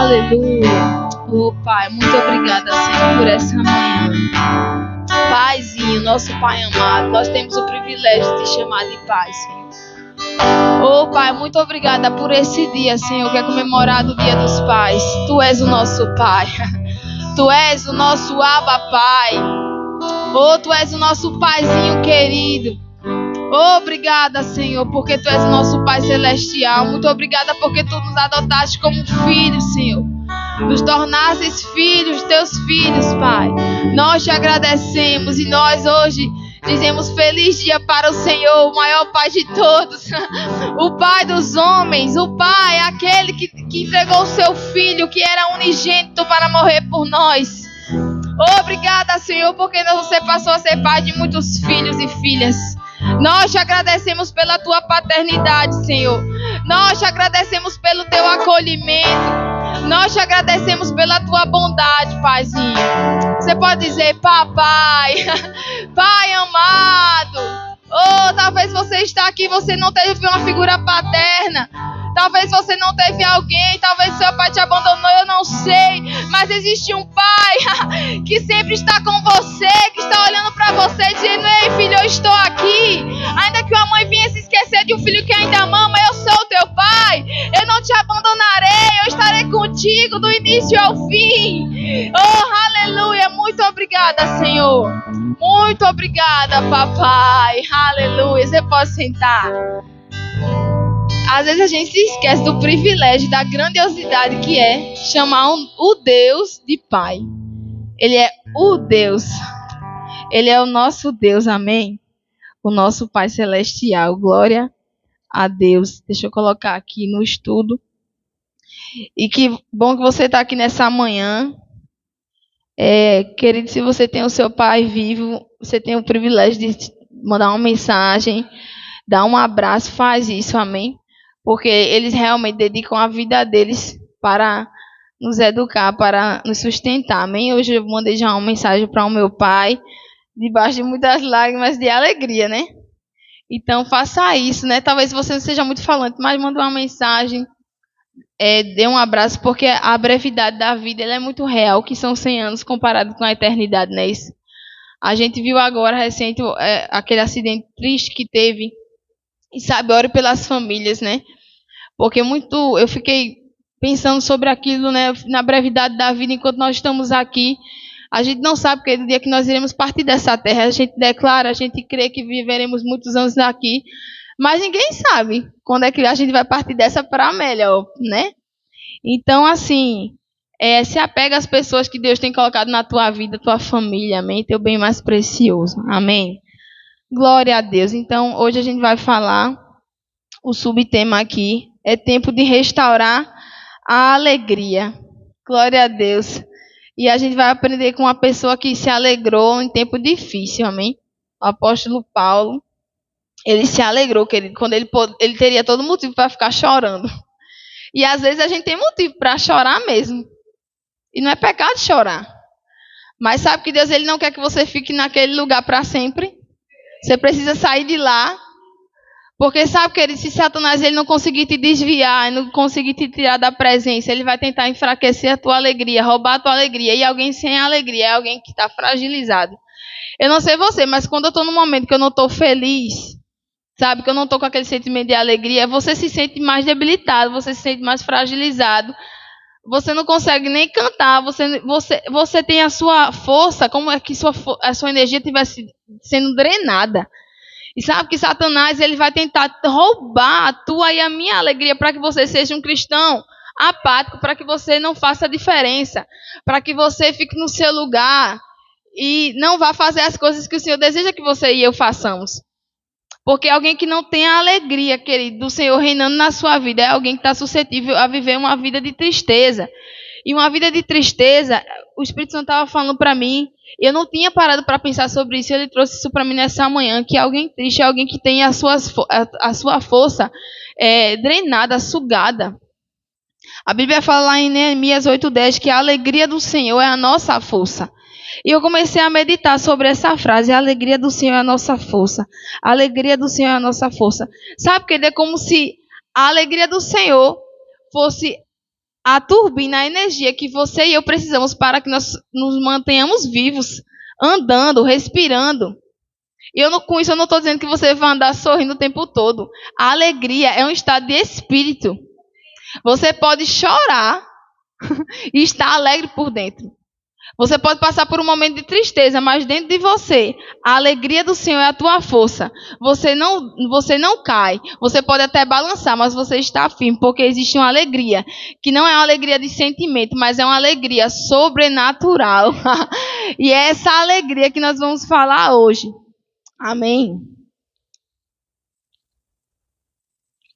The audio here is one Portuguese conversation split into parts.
Aleluia. Oh, Pai, muito obrigada, Senhor, por essa manhã. Paizinho, nosso Pai amado, nós temos o privilégio de te chamar de Pai, Senhor. Oh, Pai, muito obrigada por esse dia, Senhor, que é comemorado o Dia dos Pais. Tu és o nosso Pai. Tu és o nosso Abba Pai. Oh, Tu és o nosso Paizinho querido. Obrigada, Senhor, porque Tu és o nosso Pai Celestial. Muito obrigada porque Tu nos adotaste como filhos, Senhor. Nos tornastes filhos, Teus filhos, Pai. Nós Te agradecemos e nós hoje dizemos feliz dia para o Senhor, o maior Pai de todos. O Pai dos homens, o Pai, aquele que entregou o Seu Filho, que era unigênito para morrer por nós. Obrigada, Senhor, porque Você passou a ser Pai de muitos filhos e filhas. Nós Te agradecemos pela Tua paternidade, Senhor. Nós Te agradecemos pelo Teu acolhimento. Nós Te agradecemos pela Tua bondade, Paizinho. Você pode dizer, Papai, Pai amado. Oh, talvez você está aqui, você não teve uma figura paterna. Talvez você não teve alguém, talvez seu pai te abandonou, eu não sei. Mas existe um Pai que sempre está com você, que está olhando para você, dizendo, ei filho, eu estou aqui. Ainda que uma mãe venha se esquecer de um filho que ainda mama, eu sou o teu Pai. Eu não te abandonarei, eu estarei contigo do início ao fim. Oh, aleluia, muito obrigada, Senhor. Muito obrigada, Papai. Aleluia, você pode sentar. Às vezes a gente se esquece do privilégio, da grandiosidade que é chamar o Deus de Pai. Ele é o Deus. Ele é o nosso Deus, amém? O nosso Pai Celestial. Glória a Deus. Deixa eu colocar aqui no estudo. E que bom que você está aqui nessa manhã. Querido, se você tem o seu Pai vivo, você tem o privilégio de mandar uma mensagem, dar um abraço, faz isso, amém? Porque eles realmente dedicam a vida deles para nos educar, para nos sustentar, amém? Hoje eu mandei já uma mensagem para o meu pai, debaixo de muitas lágrimas de alegria, né? Então faça isso, né? Talvez você não seja muito falante, mas manda uma mensagem, dê um abraço, porque a brevidade da vida ela é muito real, que são 100 anos comparado com a eternidade, não é isso? A gente viu agora, recente, aquele acidente triste que teve. E sabe, ore pelas famílias, né? Porque eu fiquei pensando sobre aquilo, né? Na brevidade da vida, enquanto nós estamos aqui. A gente não sabe porque do dia que nós iremos partir dessa terra. A gente declara, a gente crê que viveremos muitos anos aqui. Mas ninguém sabe quando é que a gente vai partir dessa para melhor, né? Então, assim, se apega às pessoas que Deus tem colocado na tua vida, tua família, amém? Teu bem mais precioso, amém? Glória a Deus. Então, hoje a gente vai falar, o subtema aqui é tempo de restaurar a alegria. Glória a Deus. E a gente vai aprender com uma pessoa que se alegrou em tempo difícil, amém? O apóstolo Paulo, ele se alegrou, querido, quando ele teria todo motivo para ficar chorando. E às vezes a gente tem motivo para chorar mesmo. E não é pecado chorar. Mas sabe que Deus ele não quer que você fique naquele lugar para sempre? Você precisa sair de lá, porque sabe, querido, se Satanás ele não conseguir te desviar, não conseguir te tirar da presença, ele vai tentar enfraquecer a tua alegria, roubar a tua alegria. E alguém sem alegria é alguém que está fragilizado. Eu não sei você, mas quando eu estou num momento que eu não estou feliz, sabe, que eu não estou com aquele sentimento de alegria, você se sente mais debilitado, você se sente mais fragilizado. Você não consegue nem cantar, você tem a sua força, como é que a sua energia estivesse sendo drenada. E sabe que Satanás ele vai tentar roubar a tua e a minha alegria para que você seja um cristão apático, para que você não faça a diferença, para que você fique no seu lugar e não vá fazer as coisas que o Senhor deseja que você e eu façamos. Porque alguém que não tem a alegria, querido, do Senhor reinando na sua vida, é alguém que está suscetível a viver uma vida de tristeza. E uma vida de tristeza, o Espírito Santo estava falando para mim, e eu não tinha parado para pensar sobre isso, ele trouxe isso para mim nessa manhã, que alguém triste é alguém que tem a sua força drenada, sugada. A Bíblia fala lá em Neemias 8:10 que a alegria do Senhor é a nossa força. E eu comecei a meditar sobre essa frase, a alegria do Senhor é a nossa força. A alegria do Senhor é a nossa força. Sabe, querido, é como se a alegria do Senhor fosse a turbina, a energia que você e eu precisamos para que nós nos mantenhamos vivos, andando, respirando. E com isso eu não estou dizendo que você vai andar sorrindo o tempo todo. A alegria é um estado de espírito. Você pode chorar e estar alegre por dentro. Você pode passar por um momento de tristeza, mas dentro de você, a alegria do Senhor é a tua força. Você não cai. Você pode até balançar, mas você está firme, porque existe uma alegria, que não é uma alegria de sentimento, mas é uma alegria sobrenatural. E é essa alegria que nós vamos falar hoje. Amém.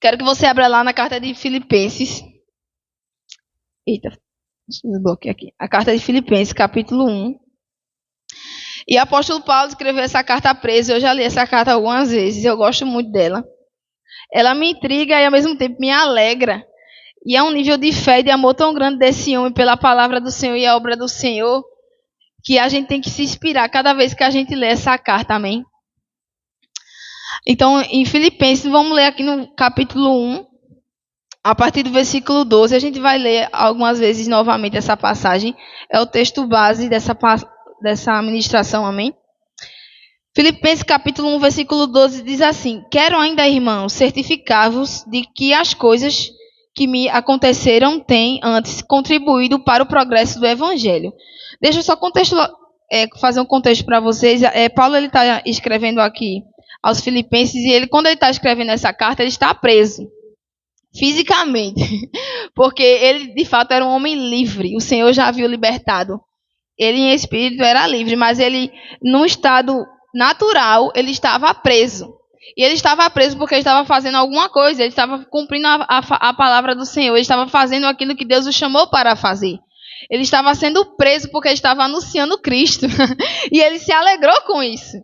Quero que você abra lá na carta de Filipenses. Eita, deixa eu desbloquear aqui. A carta de Filipenses, capítulo 1. E o apóstolo Paulo escreveu essa carta preso. Eu já li essa carta algumas vezes. Eu gosto muito dela. Ela me intriga e ao mesmo tempo me alegra. E é um nível de fé e de amor tão grande desse homem pela palavra do Senhor e a obra do Senhor, que a gente tem que se inspirar cada vez que a gente lê essa carta. Amém? Então, em Filipenses, vamos ler aqui no capítulo 1, a partir do versículo 12. A gente vai ler algumas vezes novamente essa passagem. É o texto base dessa ministração, amém? Filipenses capítulo 1, versículo 12 diz assim: Quero ainda, irmãos, certificar-vos de que as coisas que me aconteceram têm antes contribuído para o progresso do Evangelho. Deixa eu só fazer um contexto para vocês. Paulo está escrevendo aqui aos Filipenses, e quando ele está escrevendo essa carta, ele está preso fisicamente, porque ele de fato era um homem livre. O Senhor já havia libertado. Ele em espírito era livre, mas ele, num estado natural, ele estava preso. E ele estava preso porque ele estava fazendo alguma coisa, ele estava cumprindo a palavra do Senhor, ele estava fazendo aquilo que Deus o chamou para fazer. Ele estava sendo preso porque ele estava anunciando Cristo. E ele se alegrou com isso.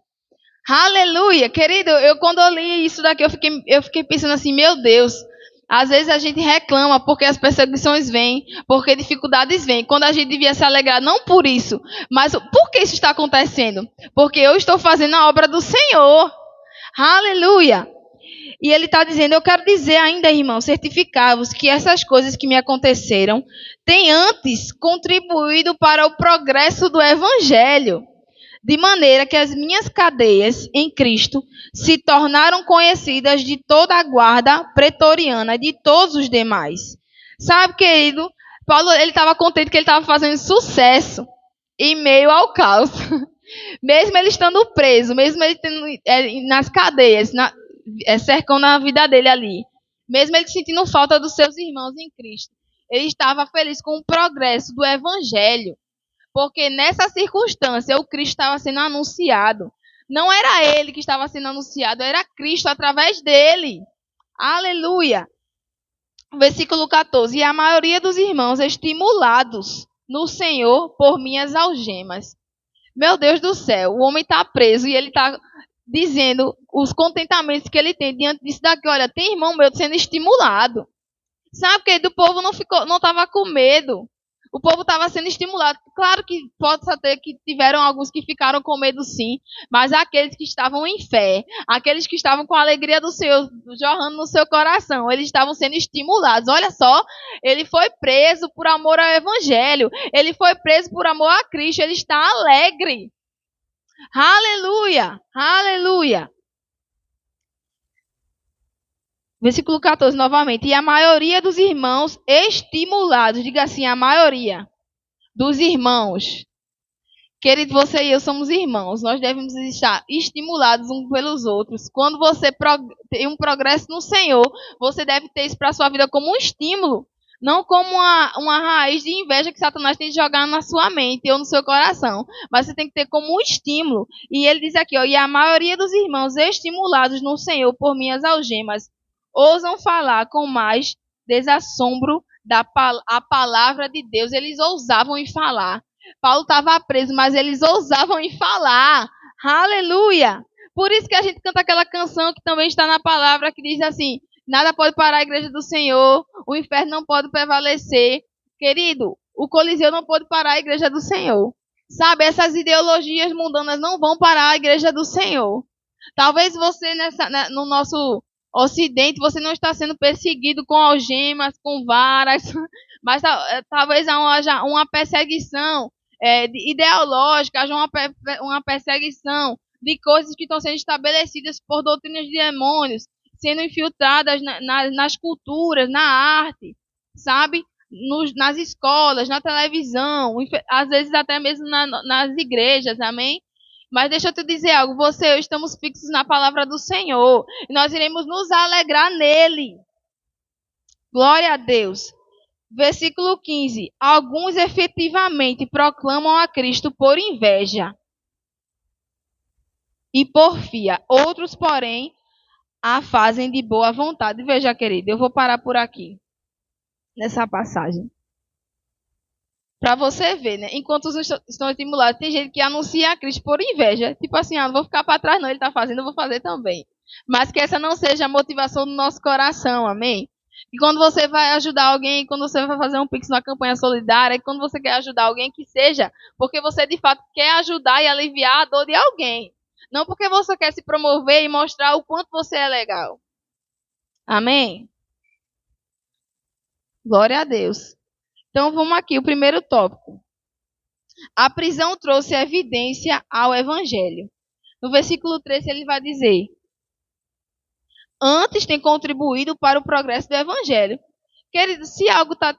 Aleluia! Querido, quando eu li isso daqui, eu fiquei pensando assim, meu Deus, às vezes a gente reclama porque as perseguições vêm, porque dificuldades vêm, quando a gente devia se alegrar não por isso, mas por que isso está acontecendo? Porque eu estou fazendo a obra do Senhor. Aleluia! E ele está dizendo, eu quero dizer ainda, irmão, certificar-vos que essas coisas que me aconteceram têm antes contribuído para o progresso do Evangelho, de maneira que as minhas cadeias em Cristo se tornaram conhecidas de toda a guarda pretoriana, de todos os demais. Sabe, querido, Paulo ele estava contente que ele estava fazendo sucesso em meio ao caos. Mesmo ele estando preso, mesmo ele tendo nas cadeias, cercando a vida dele ali, mesmo ele sentindo falta dos seus irmãos em Cristo, ele estava feliz com o progresso do Evangelho. Porque nessa circunstância o Cristo estava sendo anunciado. Não era ele que estava sendo anunciado, era Cristo através dele. Aleluia. Versículo 14. E a maioria dos irmãos estimulados no Senhor por minhas algemas. Meu Deus do céu, o homem está preso e ele está dizendo os contentamentos que ele tem diante disso daqui. Olha, tem irmão meu sendo estimulado. Sabe que o povo não estava com medo. O povo estava sendo estimulado. Claro que pode ser que tiveram alguns que ficaram com medo sim, mas aqueles que estavam em fé, aqueles que estavam com a alegria do Senhor jorrando no seu coração, eles estavam sendo estimulados. Olha só, ele foi preso por amor ao Evangelho, ele foi preso por amor a Cristo, ele está alegre. Aleluia, aleluia. Versículo 14, novamente. E a maioria dos irmãos estimulados, diga assim, a maioria dos irmãos. Querido, você e eu somos irmãos. Nós devemos estar estimulados uns pelos outros. Quando você tem um progresso no Senhor, você deve ter isso para a sua vida como um estímulo. Não como uma raiz de inveja que Satanás tem de jogar na sua mente ou no seu coração. Mas você tem que ter como um estímulo. E ele diz aqui, ó, e a maioria dos irmãos estimulados no Senhor por minhas algemas, ousam falar com mais desassombro a palavra de Deus. Eles ousavam em falar. Paulo estava preso, mas eles ousavam em falar. Aleluia! Por isso que a gente canta aquela canção que também está na palavra, que diz assim, nada pode parar a igreja do Senhor, o inferno não pode prevalecer. Querido, o Coliseu não pode parar a igreja do Senhor. Sabe, essas ideologias mundanas não vão parar a igreja do Senhor. Talvez você no nosso Ocidente, você não está sendo perseguido com algemas, com varas, mas talvez haja uma perseguição ideológica, haja uma perseguição de coisas que estão sendo estabelecidas por doutrinas de demônios, sendo infiltradas nas culturas, na arte, sabe? Nas escolas, na televisão, às vezes até mesmo nas igrejas, amém? Mas deixa eu te dizer algo, você e eu estamos fixos na palavra do Senhor, e nós iremos nos alegrar nele. Glória a Deus. Versículo 15. Alguns efetivamente proclamam a Cristo por inveja e porfia. Outros, porém, a fazem de boa vontade. Veja, querido, eu vou parar por aqui, nessa passagem. Para você ver, né? Enquanto os estão estimulados, tem gente que anuncia a Cristo por inveja. Tipo assim, não vou ficar para trás não, ele está fazendo, eu vou fazer também. Mas que essa não seja a motivação do nosso coração, amém? E quando você vai ajudar alguém, quando você vai fazer um Pix numa campanha solidária, e quando você quer ajudar alguém, que seja porque você de fato quer ajudar e aliviar a dor de alguém. Não porque você quer se promover e mostrar o quanto você é legal. Amém? Glória a Deus. Então vamos aqui, o primeiro tópico. A prisão trouxe evidência ao Evangelho. No versículo 13 ele vai dizer: antes tem contribuído para o progresso do Evangelho. Querido, se algo está...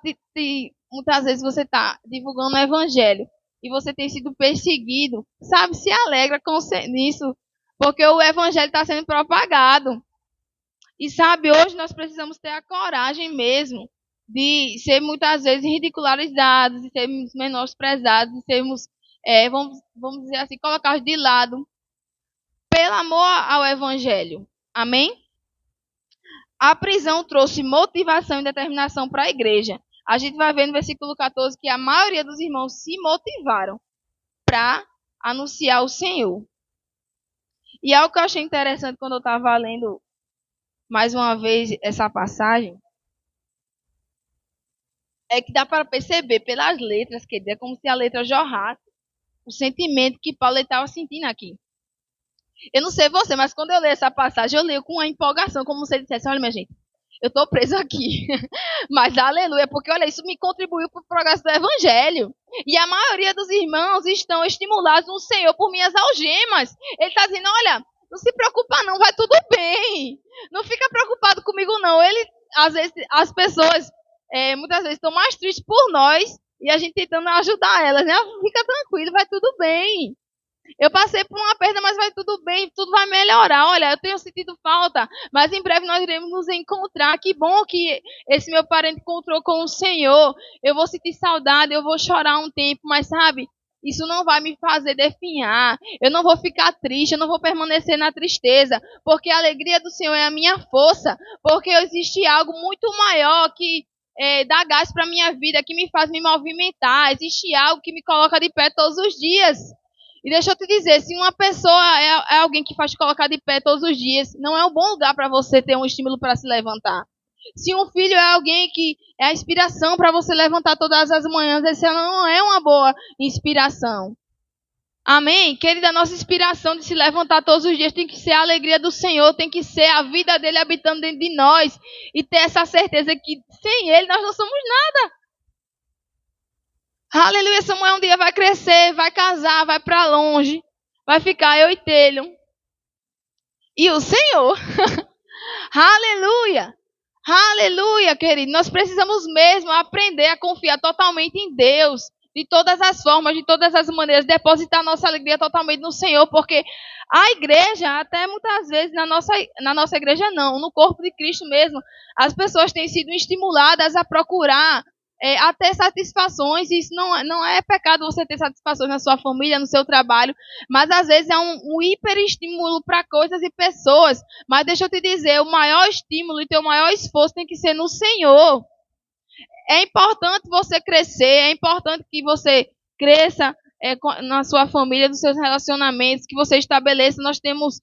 muitas vezes você está divulgando o Evangelho e você tem sido perseguido, sabe, se alegra com isso, porque o Evangelho está sendo propagado. E sabe, hoje nós precisamos ter a coragem mesmo de ser muitas vezes ridicularizados, de sermos menosprezados, de sermos, vamos dizer assim, colocados de lado, pelo amor ao Evangelho. Amém? A prisão trouxe motivação e determinação para a igreja. A gente vai ver no versículo 14 que a maioria dos irmãos se motivaram para anunciar o Senhor. E algo que eu achei interessante quando eu estava lendo mais uma vez essa passagem, é que dá para perceber pelas letras, que é como se a letra jorrasse o sentimento que Paulo estava sentindo aqui. Eu não sei você, mas quando eu leio essa passagem, eu leio com uma empolgação, como se ele dissesse: olha, minha gente, eu estou preso aqui, mas aleluia, porque olha, isso me contribuiu para o progresso do Evangelho. E a maioria dos irmãos estão estimulados no Senhor por minhas algemas. Ele está dizendo: olha, não se preocupa não, vai tudo bem. Não fica preocupado comigo não. Ele, às vezes, as pessoas, muitas vezes, estão mais tristes por nós e a gente tentando ajudar elas, né? Fica tranquilo, vai tudo bem. Eu passei por uma perda, mas vai tudo bem, tudo vai melhorar. Olha, eu tenho sentido falta, mas em breve nós iremos nos encontrar. Que bom que esse meu parente encontrou com o Senhor. Eu vou sentir saudade, eu vou chorar um tempo, mas sabe, isso não vai me fazer definhar. Eu não vou ficar triste, eu não vou permanecer na tristeza, porque a alegria do Senhor é a minha força, porque existe algo muito maior que dá gás para a minha vida, que me faz me movimentar. Existe algo que me coloca de pé todos os dias. E deixa eu te dizer, se uma pessoa é alguém que faz te colocar de pé todos os dias, não é um bom lugar para você ter um estímulo para se levantar. Se um filho é alguém que é a inspiração para você levantar todas as manhãs, esse não é uma boa inspiração. Amém? Querida, a nossa inspiração de se levantar todos os dias tem que ser a alegria do Senhor, tem que ser a vida dele habitando dentro de nós e ter essa certeza que sem ele nós não somos nada. Aleluia, Samuel um dia vai crescer, vai casar, vai para longe, vai ficar eu e Telho. E o Senhor. Aleluia. Aleluia, querido. Nós precisamos mesmo aprender a confiar totalmente em Deus. De todas as formas, de todas as maneiras. Depositar nossa alegria totalmente no Senhor. Porque a igreja, até muitas vezes, na nossa igreja não, no corpo de Cristo mesmo, as pessoas têm sido estimuladas a procurar a ter satisfações. Isso não é pecado você ter satisfações na sua família, no seu trabalho, mas às vezes é um hiperestímulo para coisas e pessoas. Mas deixa eu te dizer, o maior estímulo e teu maior esforço tem que ser no Senhor. É importante você crescer, é importante que você cresça na sua família, nos seus relacionamentos, que você estabeleça. Nós temos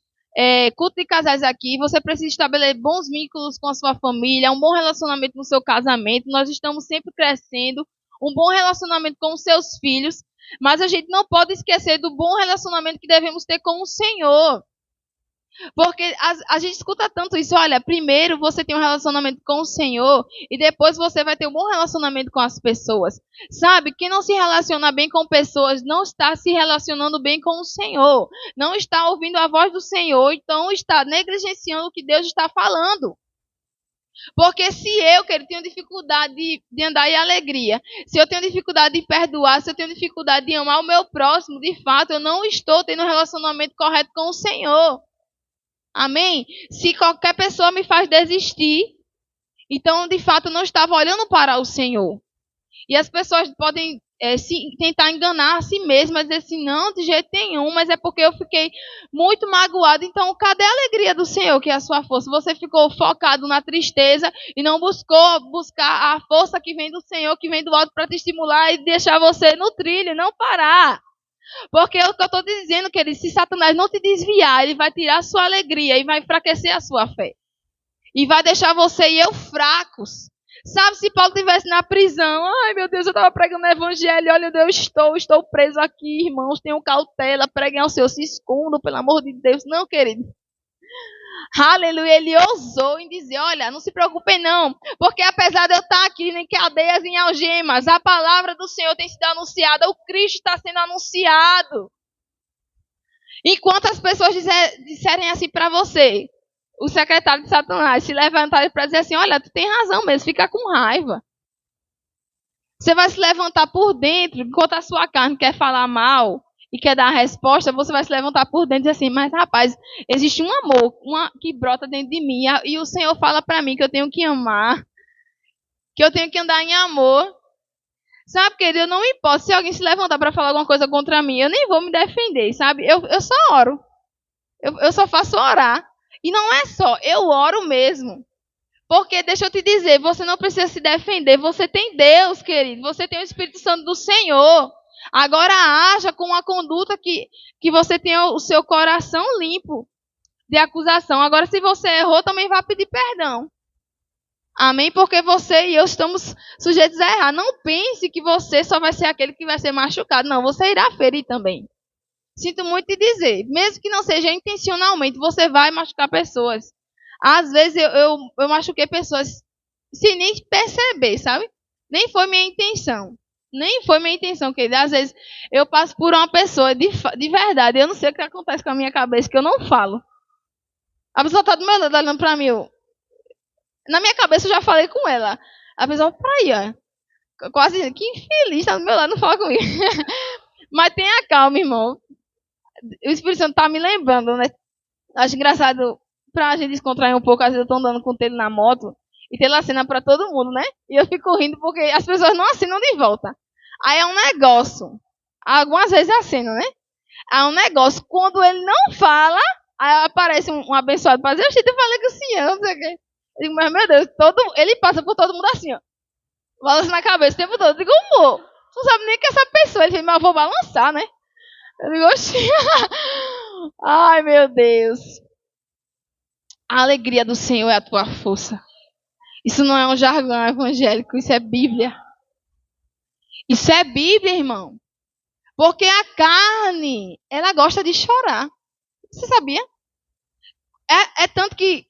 culto de casais aqui, você precisa estabelecer bons vínculos com a sua família, um bom relacionamento no seu casamento. Nós estamos sempre crescendo, um bom relacionamento com os seus filhos, mas a gente não pode esquecer do bom relacionamento que devemos ter com o Senhor. Porque a gente escuta tanto isso. Olha, primeiro você tem um relacionamento com o Senhor e depois você vai ter um bom relacionamento com as pessoas. Sabe, quem não se relaciona bem com pessoas não está se relacionando bem com o Senhor. Não está ouvindo a voz do Senhor, então está negligenciando o que Deus está falando. Porque se eu, querido, tenho dificuldade de andar em alegria, se eu tenho dificuldade de perdoar, se eu tenho dificuldade de amar o meu próximo, de fato, eu não estou tendo um relacionamento correto com o Senhor. Amém? Se qualquer pessoa me faz desistir, então, de fato, eu não estava olhando para o Senhor. E as pessoas podem tentar enganar a si mesmas, dizer assim, não, de jeito nenhum, mas é porque eu fiquei muito magoado. Então, cadê a alegria do Senhor, que é a sua força? Você ficou focado na tristeza e não buscar a força que vem do Senhor, que vem do alto para te estimular e deixar você no trilho, não parar. Porque é o que eu estou dizendo, querido, se Satanás não te desviar, ele vai tirar a sua alegria e vai enfraquecer a sua fé. E vai deixar você e eu fracos. Sabe, se Paulo estivesse na prisão, ai meu Deus, eu estava pregando o evangelho, olha, eu estou preso aqui, irmãos, tenham cautela, preguem ao Senhor, se escondam, pelo amor de Deus. Não, querido. Aleluia, ele ousou em dizer, olha, não se preocupem não, porque apesar de eu estar aqui em cadeias, em algemas, a palavra do Senhor tem sido anunciada, o Cristo está sendo anunciado. Enquanto as pessoas disserem assim para você, o secretário de Satanás se levantar para dizer assim, olha, tu tem razão mesmo, fica com raiva. Você vai se levantar por dentro, enquanto a sua carne quer falar mal e quer dar a resposta, você vai se levantar por dentro e dizer assim, mas rapaz, existe um amor que brota dentro de mim e o Senhor fala para mim que eu tenho que amar, que eu tenho que andar em amor. Sabe, querido, eu não me importo se alguém se levantar para falar alguma coisa contra mim, eu nem vou me defender, sabe? Eu só oro. Eu só faço orar. E não é só, eu oro mesmo. Porque, deixa eu te dizer, você não precisa se defender. Você tem Deus, querido. Você tem o Espírito Santo do Senhor. Agora haja com uma conduta que você tenha o seu coração limpo de acusação. Agora, se você errou, também vá pedir perdão. Amém? Porque você e eu estamos sujeitos a errar. Não pense que você só vai ser aquele que vai ser machucado. Não, você irá ferir também. Sinto muito te dizer, mesmo que não seja intencionalmente, você vai machucar pessoas. Às vezes eu machuquei pessoas sem nem perceber, sabe? Nem foi minha intenção. Nem foi minha intenção, querida. Às vezes eu passo por uma pessoa de verdade, eu não sei o que acontece com a minha cabeça, que eu não falo. A pessoa está do meu lado olhando para mim. Na minha cabeça eu já falei com ela. A pessoa, aí, ó. Quase que infeliz, está do meu lado, não fala comigo. Mas tenha calma, irmão. O Espírito Santo tá me lembrando, né? Acho engraçado, pra gente descontrair um pouco, às vezes eu tô andando com o Telo na moto e Telo acena pra todo mundo, né? E eu fico rindo porque as pessoas não acenam de volta. Aí é um negócio. Algumas vezes acenam, né? É um negócio. Quando ele não fala, aí aparece um abençoado pra dizer, eu falei com o senhor, não sei o quê. Eu digo, mas meu Deus, ele passa por todo mundo assim, ó. Balança na cabeça o tempo todo. Eu digo, amor, tu não sabe nem que essa pessoa. Ele fez, mas eu vou balançar, né? Eu digo, oxi. Ai, meu Deus. A alegria do Senhor é a tua força. Isso não é um jargão evangélico, isso é Bíblia. Isso é Bíblia, irmão. Porque a carne, ela gosta de chorar. Você sabia? É tanto que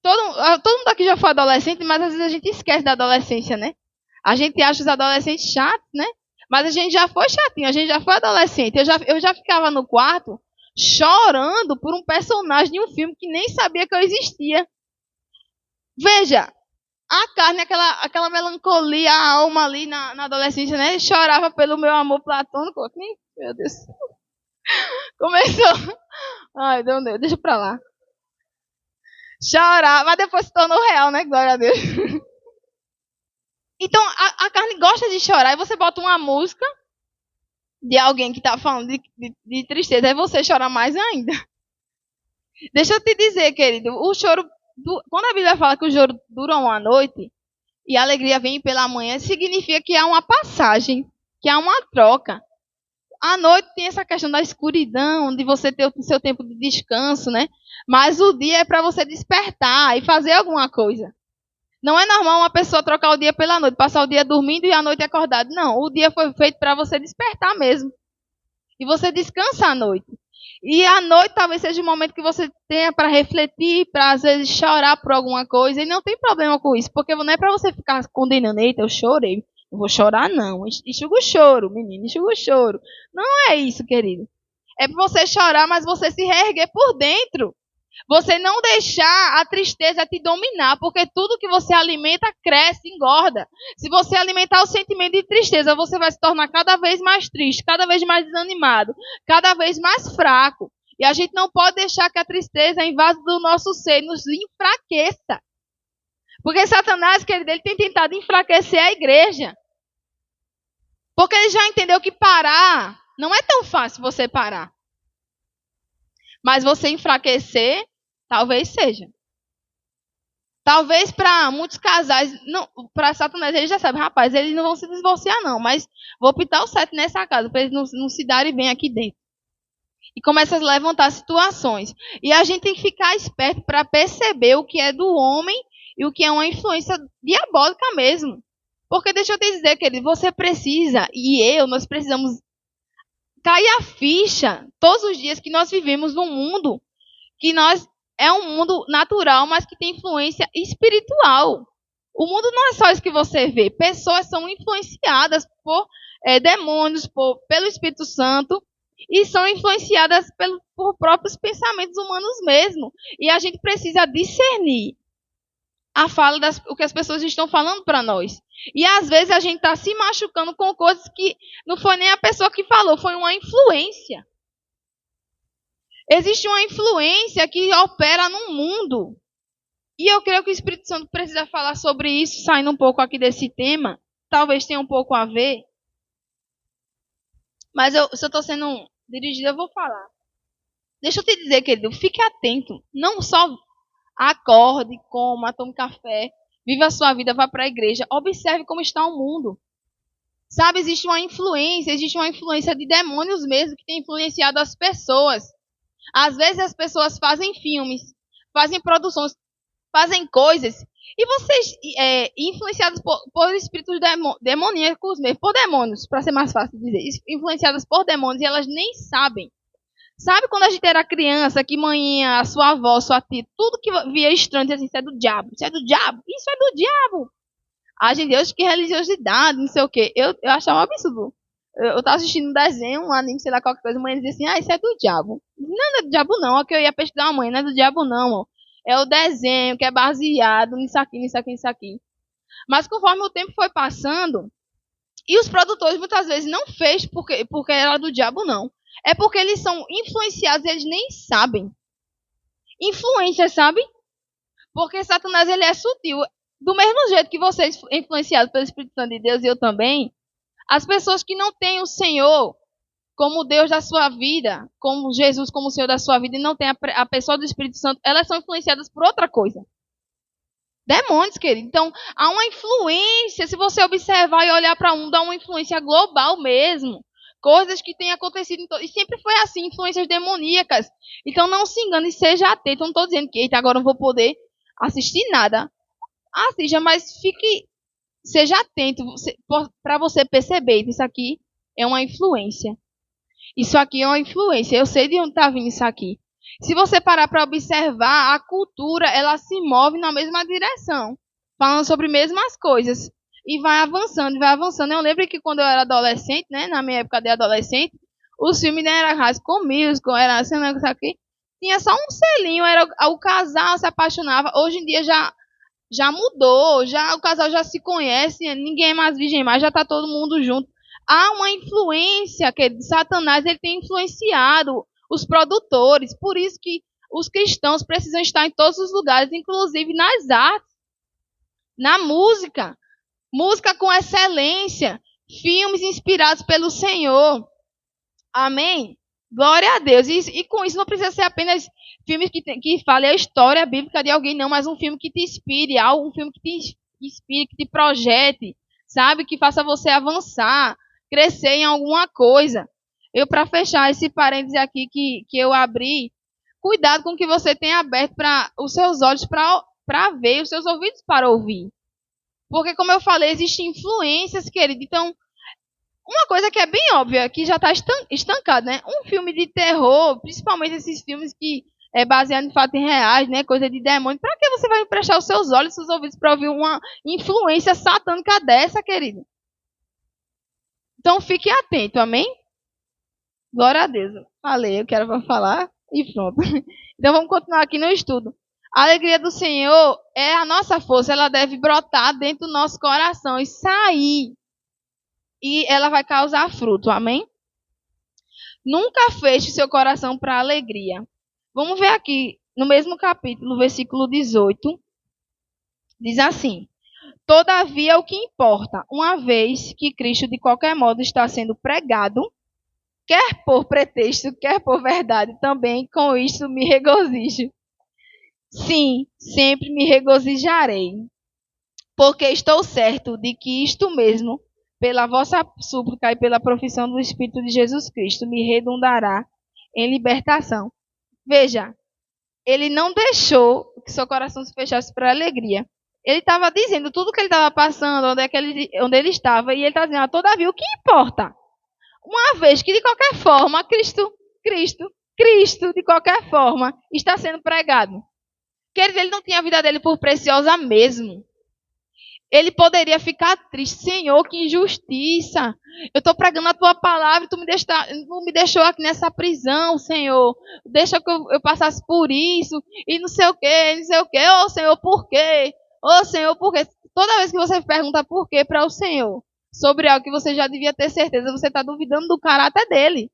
todo mundo aqui já foi adolescente, mas às vezes a gente esquece da adolescência, né? A gente acha os adolescentes chatos, né? Mas a gente já foi chatinho, a gente já foi adolescente. Eu já ficava no quarto chorando por um personagem de um filme que nem sabia que eu existia. Veja, a carne, aquela melancolia, a alma ali na adolescência, né? Chorava pelo meu amor platônico. Meu Deus. Começou. Ai, Deus, deixa pra lá. Chorar, mas depois se tornou real, né? Glória a Deus. Então, a carne gosta de chorar. E você bota uma música de alguém que está falando de tristeza, aí você chora mais ainda. Deixa eu te dizer, querido, o choro, quando a Bíblia fala que o choro dura uma noite e a alegria vem pela manhã, significa que há uma passagem, que há uma troca. À noite tem essa questão da escuridão, de você ter o seu tempo de descanso, né? Mas o dia é para você despertar e fazer alguma coisa. Não é normal uma pessoa trocar o dia pela noite, passar o dia dormindo e a noite acordado. Não, o dia foi feito para você despertar mesmo. E você descansa à noite. E à noite talvez seja o momento que você tenha para refletir, para às vezes chorar por alguma coisa. E não tem problema com isso, porque não é para você ficar condenando. Eita, eu chorei. Não vou chorar, não. Enxuga o choro, menino, enxuga o choro. Não é isso, querido. É para você chorar, mas você se reerguer por dentro. Você não deixar a tristeza te dominar, porque tudo que você alimenta cresce, engorda. Se você alimentar o sentimento de tristeza, você vai se tornar cada vez mais triste, cada vez mais desanimado, cada vez mais fraco. E a gente não pode deixar que a tristeza invada do nosso ser, nos enfraqueça. Porque Satanás, querido, ele tem tentado enfraquecer a igreja. Porque ele já entendeu que parar não é tão fácil você parar. Mas você enfraquecer, talvez seja. Talvez para muitos casais, para Satanás, ele já sabe, rapaz, eles não vão se divorciar não, mas vou pintar o certo nessa casa, para eles não se darem bem aqui dentro. E começa a levantar situações. E a gente tem que ficar esperto para perceber o que é do homem e o que é uma influência diabólica mesmo. Porque deixa eu te dizer, querido, você precisa, nós precisamos cair a ficha todos os dias que nós vivemos num mundo que é um mundo natural, mas que tem influência espiritual. O mundo não é só isso que você vê. Pessoas são influenciadas por demônios, pelo Espírito Santo, e são influenciadas por próprios pensamentos humanos mesmo. E a gente precisa discernir o que as pessoas estão falando para nós. E às vezes a gente está se machucando com coisas que não foi nem a pessoa que falou, foi uma influência. Existe uma influência que opera no mundo. E eu creio que o Espírito Santo precisa falar sobre isso, saindo um pouco aqui desse tema. Talvez tenha um pouco a ver. Mas se eu estou sendo dirigida, eu vou falar. Deixa eu te dizer, querido, fique atento. Não só acorde, coma, tome café, viva a sua vida, vá para a igreja. Observe como está o mundo. Sabe, existe uma influência de demônios mesmo que tem influenciado as pessoas. Às vezes as pessoas fazem filmes, fazem produções, fazem coisas, e vocês, influenciados por espíritos demoníacos mesmo, por demônios, para ser mais fácil de dizer, influenciadas por demônios, e elas nem sabem. Sabe quando a gente era criança, que manhinha, a sua avó, sua tia, tudo que via estranho, dizia assim, isso é do diabo, isso é do diabo, isso é do diabo. Ai, gente, Deus, que religiosidade, não sei o quê. Eu achava um absurdo. Eu tava assistindo um desenho, um anime, sei lá, qualquer coisa, a mãe dizia assim, isso é do diabo. Não é do diabo não, é que eu ia pesquisar a mãe, não é do diabo não, ó. É o desenho que é baseado nisso aqui, nisso aqui, nisso aqui. Mas conforme o tempo foi passando, e os produtores muitas vezes não fez porque era do diabo não. É porque eles são influenciados e eles nem sabem. Influência, sabe? Porque Satanás, ele é sutil. Do mesmo jeito que vocês influenciados pelo Espírito Santo de Deus e eu também, as pessoas que não têm o Senhor como Deus da sua vida, como Jesus como o Senhor da sua vida, e não tem a pessoa do Espírito Santo, elas são influenciadas por outra coisa. Demônios, querido. Então, há uma influência, se você observar e olhar para dá uma influência global mesmo. Coisas que têm acontecido, e sempre foi assim, influências demoníacas. Então, não se engane e seja atento. Eu não estou dizendo que, eita, agora não vou poder assistir nada. Assista, mas seja atento para você perceber que isso aqui é uma influência. Isso aqui é uma influência. Eu sei de onde está vindo isso aqui. Se você parar para observar, a cultura, ela se move na mesma direção. Falando sobre as mesmas coisas. E vai avançando, vai avançando. Eu lembro que quando eu era adolescente, né, na minha época de adolescente, os filmes não eram High School Musical, era assim, isso aqui. Tinha só um selinho, era o casal se apaixonava. Hoje em dia já mudou, o casal já se conhece, ninguém é mais virgem mais, já está todo mundo junto. Há uma influência que Satanás ele tem influenciado os produtores, por isso que os cristãos precisam estar em todos os lugares, inclusive nas artes, na música com excelência, filmes inspirados pelo Senhor. Amém? Glória a Deus. E com isso não precisa ser apenas filmes que falem a história bíblica de alguém, não, mas um filme que te inspire, um filme que te inspire, que te projete, sabe? Que faça você avançar, crescer em alguma coisa. Para fechar esse parêntese aqui que eu abri, cuidado com o que você tem aberto para os seus olhos para ver, os seus ouvidos para ouvir. Porque, como eu falei, existem influências, querido. Então, Uma coisa que é bem óbvia, que já está estancado, né? Um filme de terror, principalmente esses filmes que é baseado em fatos reais, né? Coisa de demônio. Para que você vai emprestar os seus olhos, seus ouvidos para ouvir uma influência satânica dessa, querido? Então fique atento, amém? Glória a Deus. Falei, eu quero falar e pronto. Então vamos continuar aqui no estudo. A alegria do Senhor é a nossa força, ela deve brotar dentro do nosso coração e sair. E ela vai causar fruto, amém? Nunca feche seu coração para a alegria. Vamos ver aqui, no mesmo capítulo, versículo 18, diz assim: Todavia, o que importa, uma vez que Cristo de qualquer modo está sendo pregado, quer por pretexto, quer por verdade, também com isto me regozijo. Sim, sempre me regozijarei, porque estou certo de que isto mesmo, pela vossa súplica e pela profissão do Espírito de Jesus Cristo, me redundará em libertação. Veja, ele não deixou que seu coração se fechasse para a alegria. Ele estava dizendo tudo que ele estava passando, onde ele estava, e ele está dizendo, todavia, o que importa? Uma vez que, de qualquer forma, Cristo, de qualquer forma, está sendo pregado. Querido, ele não tinha a vida dele por preciosa mesmo. Ele poderia ficar triste. Senhor, que injustiça. Eu estou pregando a tua palavra e tu não me deixou aqui nessa prisão, Senhor. Deixa que eu passasse por isso. E não sei o quê, não sei o quê. Ô, Senhor, por quê? Ô, Senhor, por quê? Toda vez que você pergunta por quê para o Senhor, sobre algo que você já devia ter certeza, você está duvidando do caráter dele.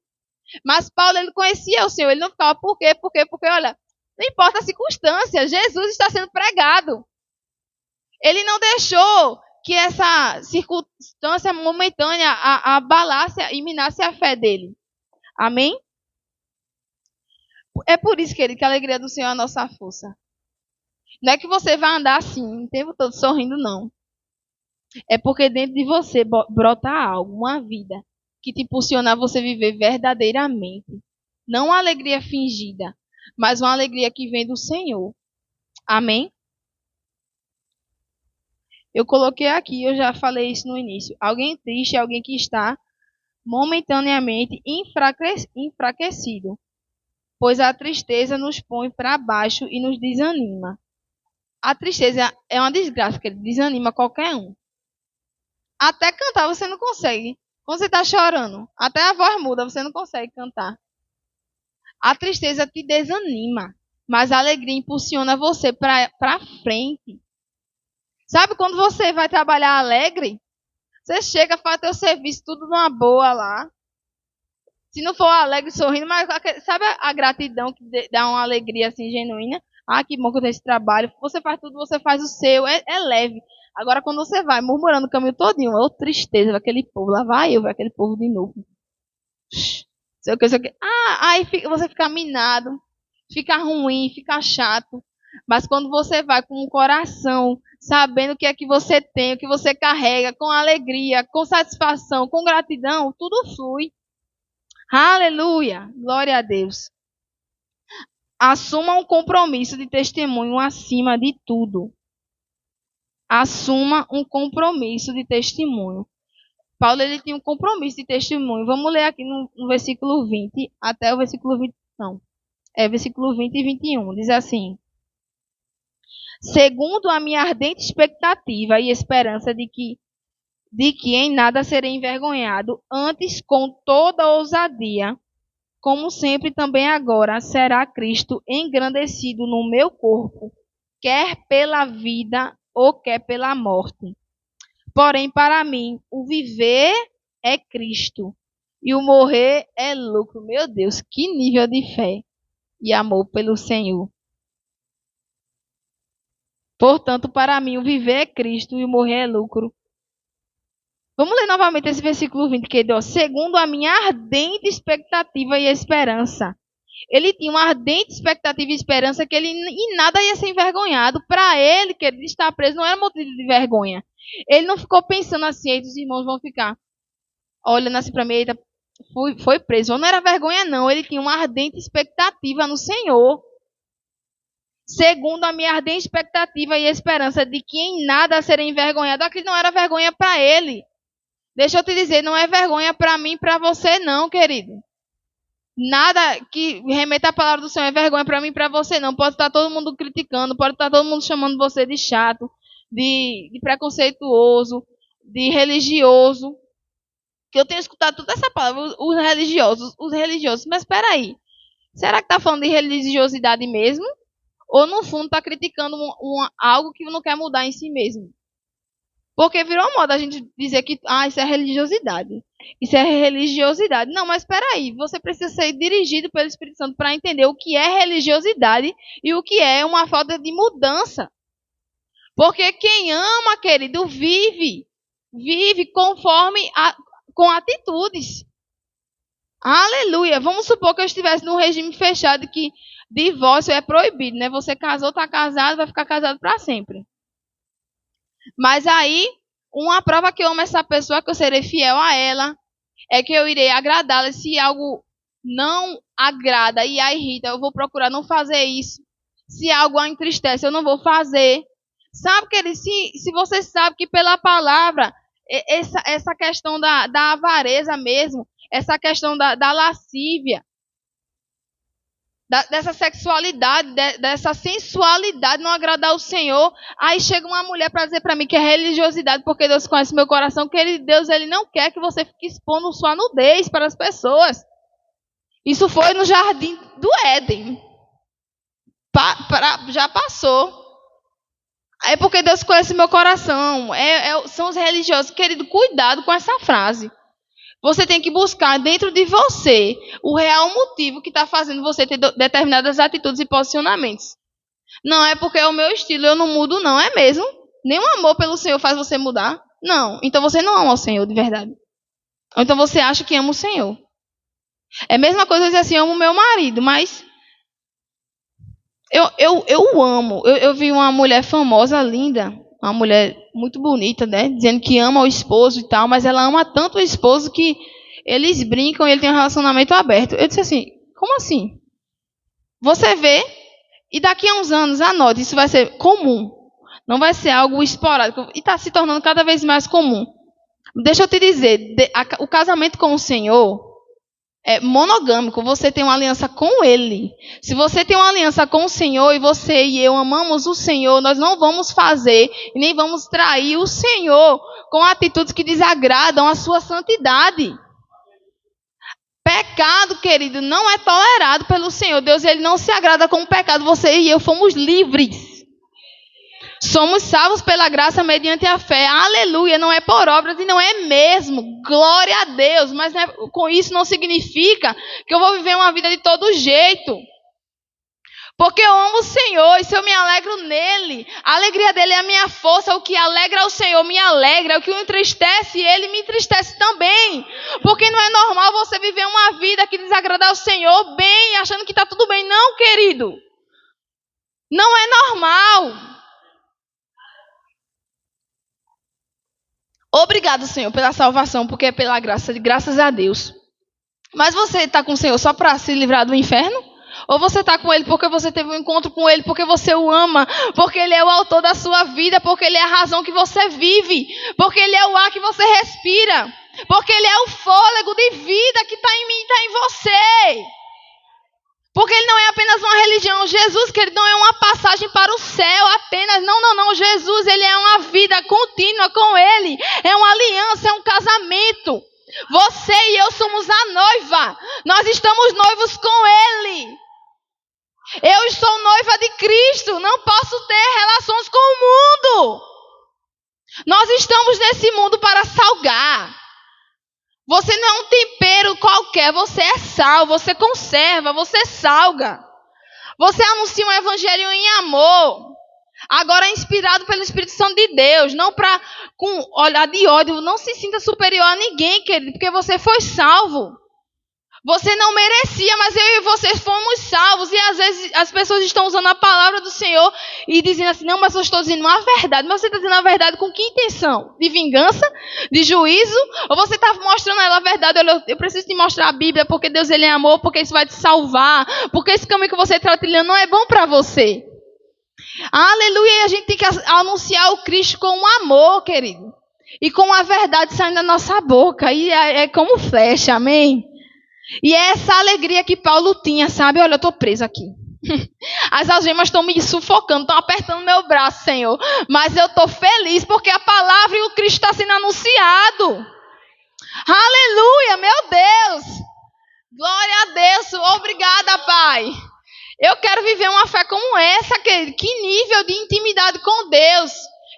Mas Paulo, ele conhecia o Senhor. Ele não ficava por quê, porque, olha, não importa a circunstância, Jesus está sendo pregado. Ele não deixou que essa circunstância momentânea abalasse e minasse a fé dele. Amém? É por isso, querido, que a alegria do Senhor é a nossa força. Não é que você vai andar assim, o tempo todo sorrindo, não. É porque dentro de você brota algo, uma vida, que te impulsiona a você viver verdadeiramente. Não uma alegria fingida, mas uma alegria que vem do Senhor. Amém? Eu coloquei aqui, eu já falei isso no início. Alguém triste é alguém que está momentaneamente enfraquecido, pois a tristeza nos põe para baixo e nos desanima. A tristeza é uma desgraça, que desanima qualquer um. Até cantar você não consegue. Quando você está chorando, até a voz muda, você não consegue cantar. A tristeza te desanima, mas a alegria impulsiona você para frente. Sabe quando você vai trabalhar alegre? Você chega, faz teu serviço, tudo numa boa lá. Se não for alegre, sorrindo, mas sabe a gratidão que dá uma alegria assim genuína? Ah, que bom que eu tenho esse trabalho. Você faz tudo, você faz o seu, é leve. Agora, quando você vai murmurando o caminho todinho, ô tristeza daquele povo, lá vai eu, aquele povo de novo. Sei o que, sei o que. Ah, aí você fica minado, fica ruim, fica chato. Mas quando você vai com o coração, sabendo o que é que você tem, o que você carrega, com alegria, com satisfação, com gratidão, tudo flui. Aleluia! Glória a Deus. Assuma um compromisso de testemunho acima de tudo. Assuma um compromisso de testemunho. Paulo, ele tinha um compromisso de testemunho. Vamos ler aqui no versículo 20 até o versículo 20. Não. Versículo 20 e 21. Diz assim: Segundo a minha ardente expectativa e esperança de que em nada serei envergonhado, antes com toda ousadia, como sempre também agora, será Cristo engrandecido no meu corpo, quer pela vida ou quer pela morte. Porém, para mim, o viver é Cristo e o morrer é lucro. Meu Deus, que nível de fé e amor pelo Senhor. Portanto, para mim, o viver é Cristo e o morrer é lucro. Vamos ler novamente esse versículo 20 que ele diz, segundo a minha ardente expectativa e esperança. Ele tinha uma ardente expectativa e esperança que ele em nada ia ser envergonhado. Para ele, que ele está preso, não era motivo de vergonha. Ele não ficou pensando assim, os irmãos vão ficar olhando assim para mim, eita, foi preso. Não era vergonha, não. Ele tinha uma ardente expectativa no Senhor. Segundo a minha ardente expectativa e esperança de que em nada serei envergonhado. Aquilo não era vergonha para ele. Deixa eu te dizer, não é vergonha para mim e para você não, querido. Nada que remeta à palavra do Senhor é vergonha para mim e para você não. Pode estar todo mundo criticando, pode estar todo mundo chamando você de chato, de preconceituoso, de religioso. Que eu tenho escutado toda essa palavra, os religiosos. Mas espera aí, será que está falando de religiosidade mesmo? Ou no fundo está criticando algo que não quer mudar em si mesmo? Porque virou moda a gente dizer que isso é religiosidade. Isso é religiosidade. Não, mas espera aí, você precisa ser dirigido pelo Espírito Santo para entender o que é religiosidade e o que é uma falta de mudança. Porque quem ama, querido, vive conforme com atitudes. Aleluia. Vamos supor que eu estivesse num regime fechado que divórcio é proibido, né? Você casou, está casado, vai ficar casado para sempre. Mas aí, uma prova que eu amo essa pessoa, que eu serei fiel a ela, é que eu irei agradá-la. Se algo não agrada e a irrita, eu vou procurar não fazer isso. Se algo a entristece, eu não vou fazer. Sabe, querido, se você sabe que pela palavra, essa questão da avareza mesmo, essa questão da lascívia, dessa sexualidade, dessa sensualidade, não agradar o Senhor. Aí chega uma mulher para dizer para mim que é religiosidade, porque Deus conhece meu coração, que Deus ele não quer que você fique expondo sua nudez para as pessoas. Isso foi no jardim do Éden. Já passou. É porque Deus conhece meu coração. São os religiosos. Querido, cuidado com essa frase. Você tem que buscar dentro de você o real motivo que está fazendo você ter determinadas atitudes e posicionamentos. Não é porque é o meu estilo, eu não mudo, não. É mesmo? Nenhum amor pelo Senhor faz você mudar? Não. Então você não ama o Senhor de verdade. Ou então você acha que ama o Senhor. É a mesma coisa dizer assim, eu amo meu marido, mas eu amo. Eu vi uma mulher famosa, linda, uma mulher muito bonita, né? Dizendo que ama o esposo e tal, mas ela ama tanto o esposo que eles brincam e ele tem um relacionamento aberto. Eu disse assim, como assim? Você vê, e daqui a uns anos, anote, isso vai ser comum. Não vai ser algo esporádico. E está se tornando cada vez mais comum. Deixa eu te dizer, o casamento com o Senhor é monogâmico, você tem uma aliança com Ele. Se você tem uma aliança com o Senhor e você e eu amamos o Senhor, nós não vamos fazer e nem vamos trair o Senhor com atitudes que desagradam a sua santidade. Pecado, querido, não é tolerado pelo Senhor. Deus ele não se agrada com o pecado. Você e eu fomos livres. Somos salvos pela graça mediante a fé. Aleluia, não é por obras e não é mesmo. Glória a Deus. Mas com isso não significa que eu vou viver uma vida de todo jeito. Porque eu amo o Senhor e se eu me alegro nele, a alegria dele é a minha força. O que alegra o Senhor me alegra. O que o entristece, ele me entristece também. Porque não é normal você viver uma vida que desagrada ao Senhor bem, achando que está tudo bem. Não, querido. Não é normal. Obrigado, Senhor, pela salvação, porque é pela graça, graças a Deus. Mas você está com o Senhor só para se livrar do inferno? Ou você está com Ele porque você teve um encontro com Ele, porque você o ama, porque Ele é o autor da sua vida, porque Ele é a razão que você vive, porque Ele é o ar que você respira, porque Ele é o fôlego de vida que está em mim e está em você. Porque Ele não é apenas uma religião. Jesus, querido, não é uma passagem para o céu apenas. Não. Jesus, Ele é uma vida contínua com Ele. É uma aliança, é um casamento. Você e eu somos a noiva. Nós estamos noivos com Ele. Eu sou noiva de Cristo. Não posso ter relações com o mundo. Nós estamos nesse mundo para salgar. Você não é um tempero qualquer, você é sal, você conserva, você salga. Você anuncia um evangelho em amor. Agora inspirado pelo Espírito Santo de Deus, não para com olhar de ódio. Não se sinta superior a ninguém, querido, porque você foi salvo. Você não merecia, mas eu e você fomos salvos. E às vezes as pessoas estão usando a palavra do Senhor e dizendo assim, não, mas eu estou dizendo uma verdade. Mas você está dizendo a verdade com que intenção? De vingança? De juízo? Ou você está mostrando a ela a verdade? Eu preciso te mostrar a Bíblia porque Deus ele é amor, porque isso vai te salvar. Porque esse caminho que você está trilhando não é bom para você. Aleluia, e a gente tem que anunciar o Cristo com amor, querido. E com a verdade saindo da nossa boca. E é como flecha, amém? E é essa alegria que Paulo tinha, sabe? Olha, eu estou preso aqui. As algemas estão me sufocando, estão apertando meu braço, Senhor. Mas eu estou feliz porque a palavra e o Cristo está sendo anunciado. Aleluia, meu Deus. Glória a Deus. Obrigada, Pai. Eu quero viver uma fé como essa, querido. Que nível de intimidade com Deus.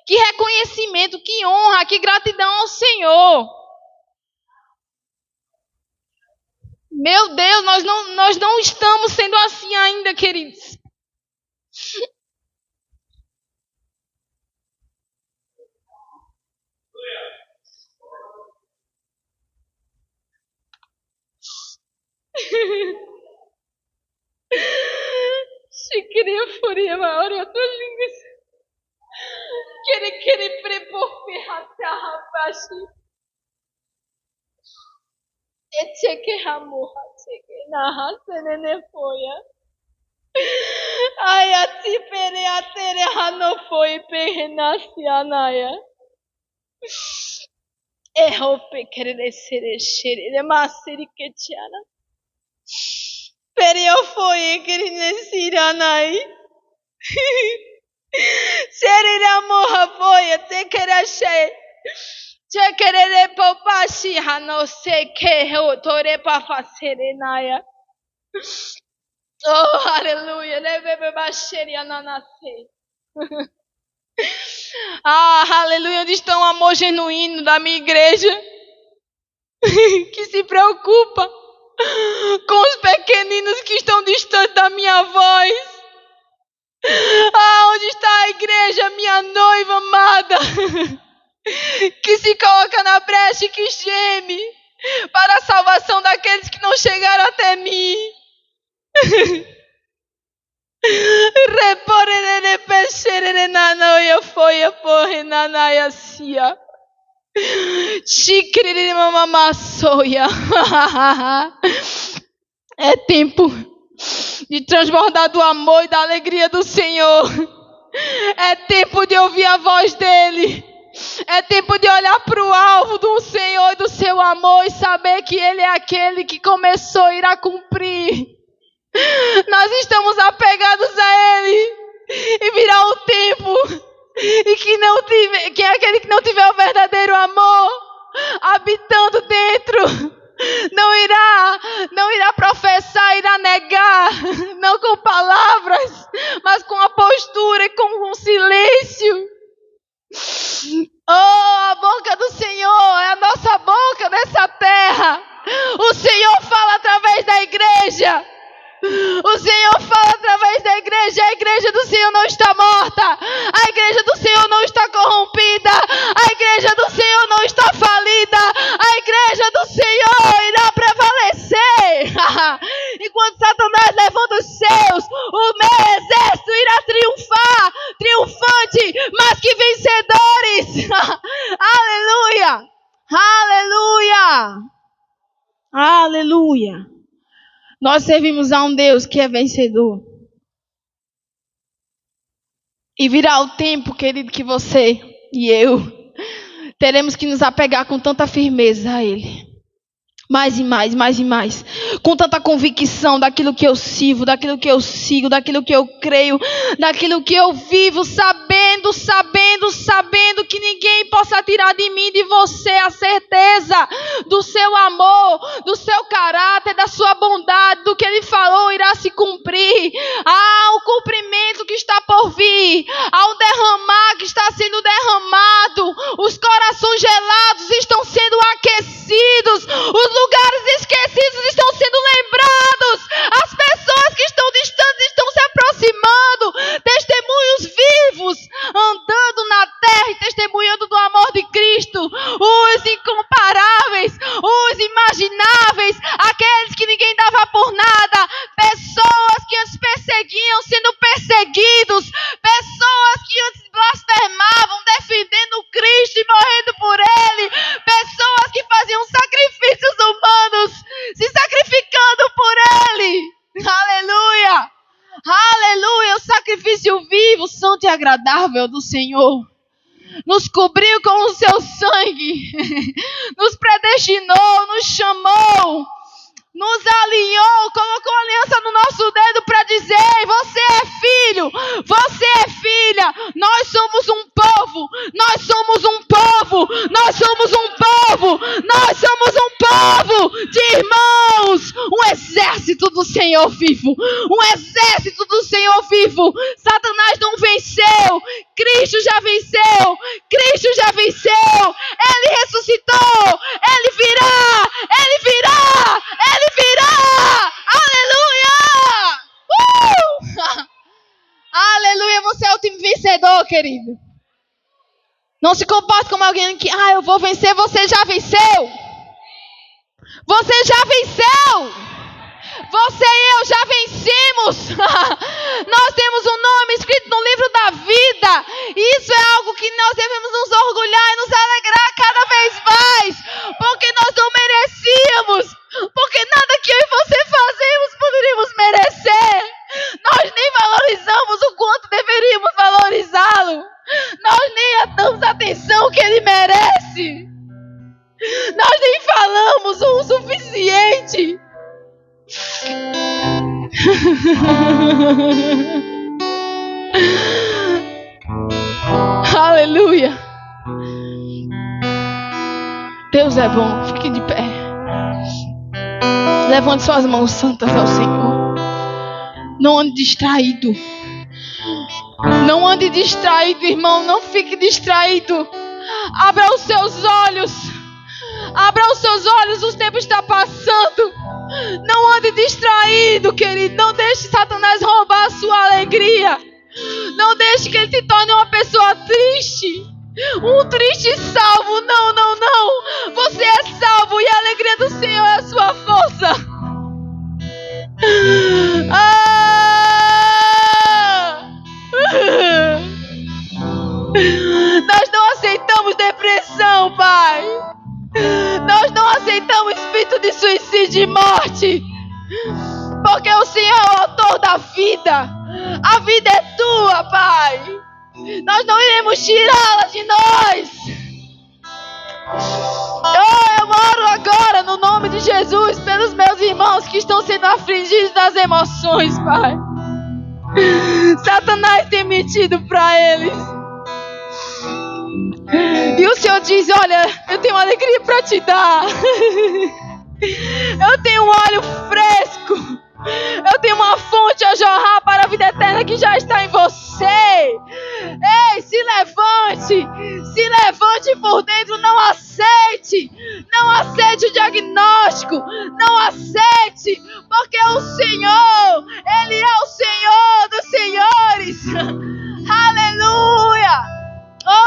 Que reconhecimento, que honra, que gratidão ao Senhor. Meu Deus, nós não estamos sendo assim ainda, queridos. Chiqueria furia maior, eu tô linda. Querer prepor ferrata, rapaz. Echeque ramorra, cheque na raça, nene foia. Ai, a ti pere a tere não foi perrenasce anaia. Errou pequere ser xere, mas seri que tiana. Pere eu foi querendo ser anai. Serira morra foi, te querer che. Te querer popashi, não sei que eu tore para fazer naia. Oh, aleluia, né, bebê baixeria na nascer. Ah, aleluia, onde está o amor genuíno da minha igreja? Que se preocupa com os pequeninos que estão distantes da minha voz. Ah, onde está a igreja, minha noiva amada? Que se coloca na brecha e que geme para a salvação daqueles que não chegaram até mim. Reporere pesherere nanoia foi a porre nanaia sia. Chicrere mamamassoia. É tempo de transbordar do amor e da alegria do Senhor. É tempo de ouvir a voz dele. É tempo de olhar para o alvo do Senhor e do seu amor e saber que ele é aquele que começou a irá cumprir. Nós estamos apegados a ele e virá o tempo e que aquele que não tiver o verdadeiro amor habitando dentro não irá professar, irá negar, não com palavras, mas com a postura e com um silêncio. Oh, a boca do Senhor é a nossa boca nessa terra. O Senhor fala através da igreja. O Senhor fala através da igreja. A igreja do Senhor não está morta. A igreja do Senhor não está corrompida. A igreja do Senhor não está falida. A igreja do Senhor irá prevalecer. Enquanto Satanás levanta os seus, o meu exército irá triunfar. Triunfante, mas que vencedores. Aleluia. Aleluia. Aleluia. Nós servimos a um Deus que é vencedor. E virá o tempo, querido, que você e eu teremos que nos apegar com tanta firmeza a Ele. Mais e mais, mais e mais. Com tanta convicção daquilo que eu sirvo, daquilo que eu sigo, daquilo que eu creio, daquilo que eu vivo, sabendo que ninguém possa tirar de mim, de você, a certeza do seu amor, do seu caráter, da sua bondade, do que Ele falou irá se cumprir. Há o cumprimento que está por vir, há o derramar que está sendo derramado, os corações gelados estão sendo aquecidos, os lugares esquecidos estão sendo lembrados, as pessoas que estão distantes estão se aproximando, testemunhos vivos andando na terra e testemunhando do amor de Cristo, os incomparáveis, os imagináveis, aqueles que ninguém dava por nada, pessoas que antes perseguiam sendo perseguidos, pessoas que antes blasfemavam defendendo Cristo e morrendo por Ele, pessoas que faziam sacrifícios humanos se sacrificando por Ele. Aleluia! Aleluia! O sacrifício vivo, santo e agradável do Senhor. nos cobriu com o seu sangue, nos predestinou, nos chamou, nos alinhou, colocou aliança no nosso dedo para dizer: você é filho, você é filha, nós somos um povo, nós somos um povo, nós somos um povo, nós somos um povo de irmãos, um exército do Senhor vivo, um exército do Senhor vivo. Satanás não venceu, Cristo já venceu, Cristo já venceu, Ele ressuscitou, Ele virá, Ele virá, Ele virá! Aleluia! Aleluia! Você é o time vencedor, querido. Não se comporte como alguém que, eu vou vencer. Você já venceu. Você já venceu. Você e eu já vencemos. Nós temos um nome escrito no livro da vida. Isso é algo que nós devemos nos orgulhar e nos alegrar cada vez mais. Porque nós não merecíamos. Porque nada que eu e você fazemos poderíamos merecer. Nós nem valorizamos o quanto deveríamos valorizá-lo. Nós nem damos a atenção que ele merece. Nós nem falamos o suficiente. Aleluia. Deus é bom. Fique de pé. Levante suas mãos santas ao Senhor. Não ande distraído. Não ande distraído, irmão. Não fique distraído. Abra os seus olhos. Abra os seus olhos. O tempo está passando. Não ande distraído, querido. Não deixe Satanás roubar a sua alegria. Não deixe que ele te torne uma pessoa triste. Um triste salvo. Não, não, não. Você é salvo e a alegria do Senhor é a sua força. Nós não aceitamos depressão, Pai. Nós não aceitamos espírito de suicídio e morte. Porque o Senhor é o autor da vida. A vida é tua, Pai. Nós não iremos tirá-la de nós. Eu oro agora no nome de Jesus pelos meus irmãos que estão sendo afligidos das emoções, Pai. Satanás tem mentido para eles. E o Senhor diz: olha, eu tenho uma alegria para te dar. Eu tenho um óleo fresco. Eu tenho uma fonte a jorrar para a vida eterna que já está em você. Ei, se levante. Se levante por dentro. Não aceite. Não aceite o diagnóstico. Não aceite. Porque o Senhor, Ele é o Senhor dos senhores. Aleluia.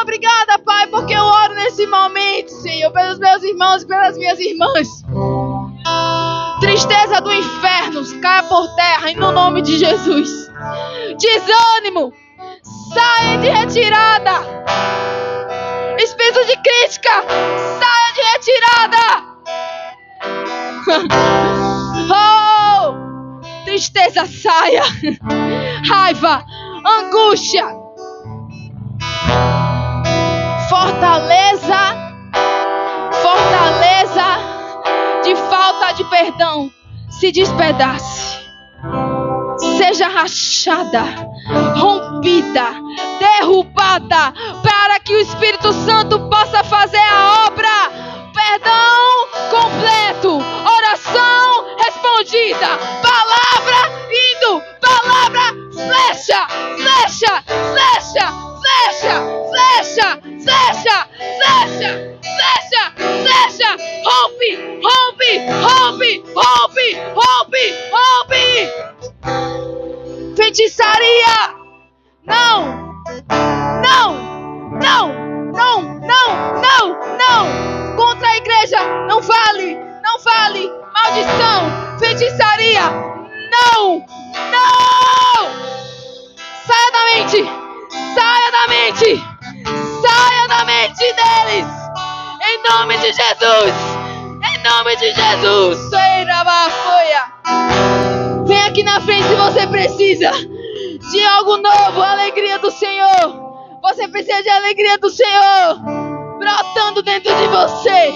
Obrigada, Pai, porque eu oro nesse momento, Senhor, pelos meus irmãos e pelas minhas irmãs. Tristeza do inferno caia por terra em nome de Jesus. Desânimo, saia de retirada. Espírito de crítica, saia de retirada. Oh, tristeza, saia. Raiva, angústia, fortaleza de falta de perdão, se despedace, seja rachada, rompida, derrubada, para que o Espírito Santo possa fazer a obra. Perdão completo, oração respondida, palavra indo, palavra flecha, flecha, flecha, flecha, flecha, flecha, flecha, flecha, flecha, rompe, rompe, rompe, rompe, rompe, rompe. Feitiçaria, não, não, não, não, não, não, não. Contra a igreja, não vale, não vale. Maldição, feitiçaria, não, não. Saia da mente, saia da mente, saia da mente deles. Em nome de Jesus, em nome de Jesus. Vem aqui na frente se você precisa de algo novo, a alegria do Senhor. Você precisa de alegria do Senhor brotando dentro de você.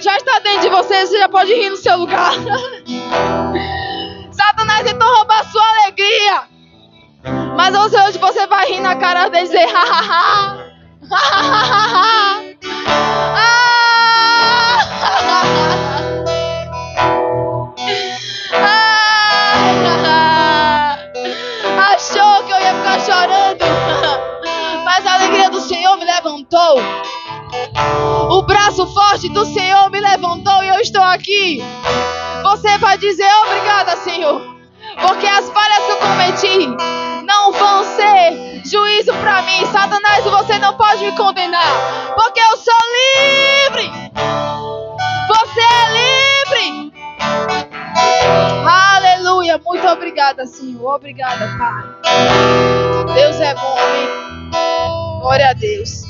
Já está dentro de você. Você já pode rir no seu lugar. Satanás tentou roubar a sua alegria, mas hoje você vai rir na cara dele e dizer ha ha ha, ha ha ha ha. Achou que eu ia ficar chorando, mas a alegria do Senhor me levantou. O braço forte do Senhor me levantou e eu estou aqui. Você vai dizer obrigada, Senhor, porque as falhas que eu cometi não vão ser juízo para mim. Satanás, você não pode me condenar, porque eu sou livre. Você é livre. Aleluia. Muito obrigada, Senhor. Obrigada, Pai. Deus é bom, amém. Glória a Deus.